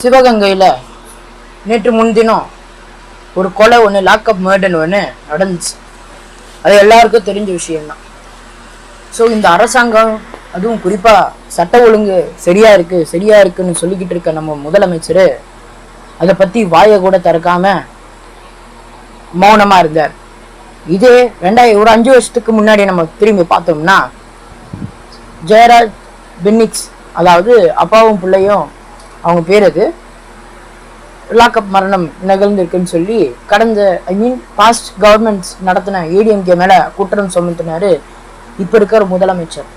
சிவகங்கையில் நேற்று முன்தினம் ஒரு கொலை ஒன்று, லாக்அப் மர்டர் ஒன்று நடந்துச்சு. அது எல்லாருக்கும் தெரிஞ்ச விஷயம்தான். ஸோ இந்த அரசாங்கம், அதுவும் குறிப்பாக சட்ட ஒழுங்கு சரியா இருக்குன்னு சொல்லிக்கிட்டு இருக்க நம்ம முதலமைச்சர் அதை பற்றி வாயை கூட திறக்காம மௌனமாக இருந்தார். இதே ஒரு 5 வருஷத்துக்கு முன்னாடி நம்ம திரும்பி பார்த்தோம்னா, ஜெயராஜ் பென்னிக்ஸ், அதாவது அப்பாவும் பிள்ளையும், அவங்க பேர் அது, லாக்அப் மரணம் நிகழ்ந்திருக்குன்னு சொல்லி கடந்த பாஸ்ட் கவர்மெண்ட்ஸ் நடத்தின ஏடிஎம்கே மேலே குற்றம் சுமத்தினாரு இப்போ இருக்கிற முதலமைச்சர்.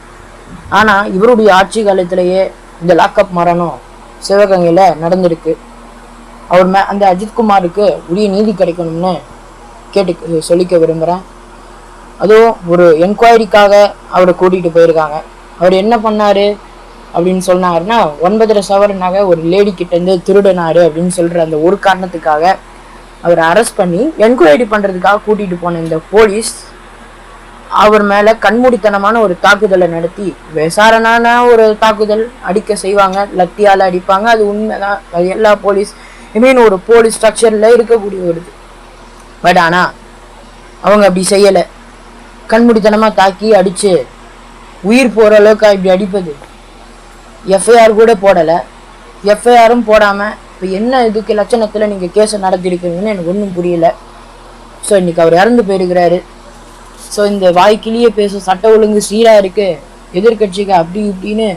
ஆனால் இவருடைய ஆட்சி காலத்திலேயே இந்த லாக்அப் மரணம் சிவகங்கையில் நடந்திருக்கு. அந்த அஜித்குமாருக்கு உரிய நீதி கிடைக்கணும்னு சொல்லிக்க விரும்புகிறேன். அதுவும் ஒரு என்கொயரிக்காக அவரை கூட்டிகிட்டு போயிருக்காங்க. அவர் என்ன பண்ணார் அப்படின்னு சொன்னாருன்னா, 9.5 சவரன் நகை ஒரு லேடி கிட்டேருந்து திருடினாரு அப்படின்னு சொல்கிற அந்த ஒரு காரணத்துக்காக அவரை அரெஸ்ட் பண்ணி என்கொயரி பண்ணுறதுக்காக கூட்டிகிட்டு போன இந்த போலீஸ் அவர் மேலே கண்மூடித்தனமான ஒரு தாக்குதலை நடத்தி, விசாரணான ஒரு தாக்குதல் அடிக்க செய்வாங்க, லத்தியால் அடிப்பாங்க, அது உண்மைதான். அது எல்லா ஒரு போலீஸ் ஸ்ட்ரக்சரில் இருக்கக்கூடிய ஒரு இது. பட் ஆனால் அவங்க அப்படி செய்யலை. கண்மூடித்தனமாக தாக்கி அடித்து உயிர் போகிற அளவுக்கு இப்படி அடிப்பது. எஃப்ஐஆர் கூட போடலை. எஃப்ஐஆரும் போடாமல் இப்போ என்ன இதுக்கு லட்சணத்தில் நீங்கள் கேஸை நடத்திருக்கீங்கன்னு எனக்கு ஒன்றும் புரியல. ஸோ இன்றைக்கி அவர் இறந்து போயிருக்கிறாரு. ஸோ இந்த வாய்க்கிலேயே பேசும் சட்ட ஒழுங்கு சீராக இருக்குது, எதிர்கட்சிக்கு அப்படி இப்படின்னு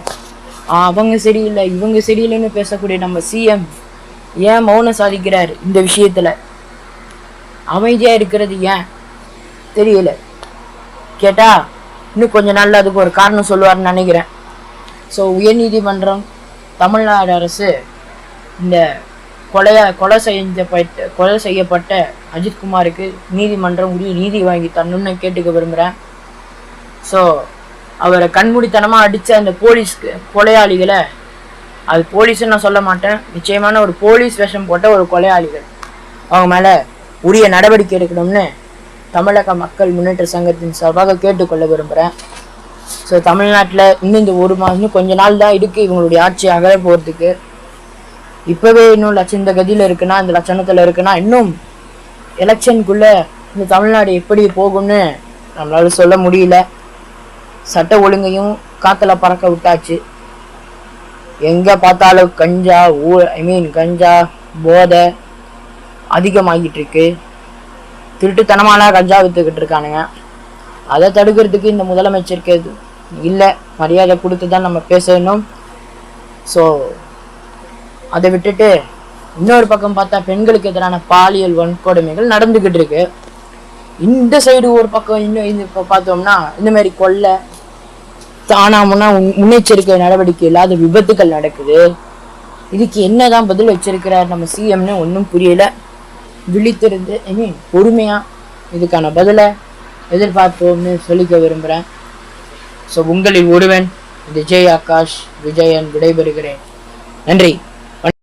அவங்க சரியில்லை இவங்க சரியில்லைன்னு பேசக்கூடிய நம்ம சிஎம் ஏன் மௌனம் சாதிக்கிறார்? இந்த விஷயத்தில் அமைதியாக இருக்கிறது ஏன் தெரியல. கேட்டால் இன்னும் கொஞ்ச நாளில் அதுக்கு ஒரு காரணம் சொல்லுவார்னு நினைக்கிறேன். ஸோ உயர்நீதிமன்றம், தமிழ்நாடு அரசு இந்த கொலை செய்யப்பட்ட அஜித்குமாருக்கு நீதிமன்றம் உரிய நீதி வாங்கி தரணும்னு கேட்டுக்க விரும்புகிறேன். ஸோ அவரை கண்மூடித்தனமாக அடித்த அந்த கொலையாளிகளை, அது போலீஸ்ன்னு நான் சொல்ல மாட்டேன், நிச்சயமான ஒரு போலீஸ் வேஷம் போட்ட ஒரு கொலையாளிகள், அவங்க மேலே உரிய நடவடிக்கை எடுக்கணும்னு தமிழக மக்கள் முன்னேற்ற சங்கத்தின் சார்பாக கேட்டுக்கொள்ள விரும்புகிறேன். ஸோ தமிழ்நாட்டில் இன்னும் இந்த 1 மாதம் கொஞ்ச நாள் தான் இருக்குது இவங்களுடைய ஆட்சி அகல போகிறதுக்கு. இப்போவே இன்னும் இந்த கதியில் இருக்குன்னா, இந்த லட்சணத்தில் இருக்குன்னா, இன்னும் எலெக்ஷனுக்குள்ளே இந்த தமிழ்நாடு எப்படி போகும்னு நம்மளால சொல்ல முடியல. சட்ட ஒழுங்கையும் காற்றுல பறக்க விட்டாச்சு. எங்கே பார்த்தாலும் கஞ்சா போதை அதிகமாகிட்டு இருக்கு. திருட்டுத்தனமான கஞ்சா விற்றுக்கிட்டு இருக்கானுங்க. அதை தடுக்கிறதுக்கு இந்த முதலமைச்சருக்கு இல்லை, மரியாதை கொடுத்து தான் நம்ம பேசணும். ஸோ அதை விட்டுட்டு இன்னொரு பக்கம் பார்த்தா பெண்களுக்கு எதிரான பாலியல் வன்கொடுமைகள் நடந்துக்கிட்டு இருக்கு. இந்த சைடு ஒரு பக்கம் இன்னும் இப்போ பார்த்தோம்னா இந்த மாதிரி கொள்ளை தானாமுன்னா முன்னெச்சரிக்கை நடவடிக்கை இல்லாத விபத்துக்கள் நடக்குது. இதுக்கு என்னதான் பதில் வச்சிருக்கிறார் நம்ம சிஎம்னு ஒன்றும் புரியல. விழித்திருந்து பொறுமையாக இதுக்கான பதிலை எதிர்பார்ப்போம்னு சொல்லிக்க விரும்புகிறேன். ஸோ உங்களில் ஒருவன் விஜய் ஆகாஷ் விஜயன் விடைபெறுகிறேன். நன்றி.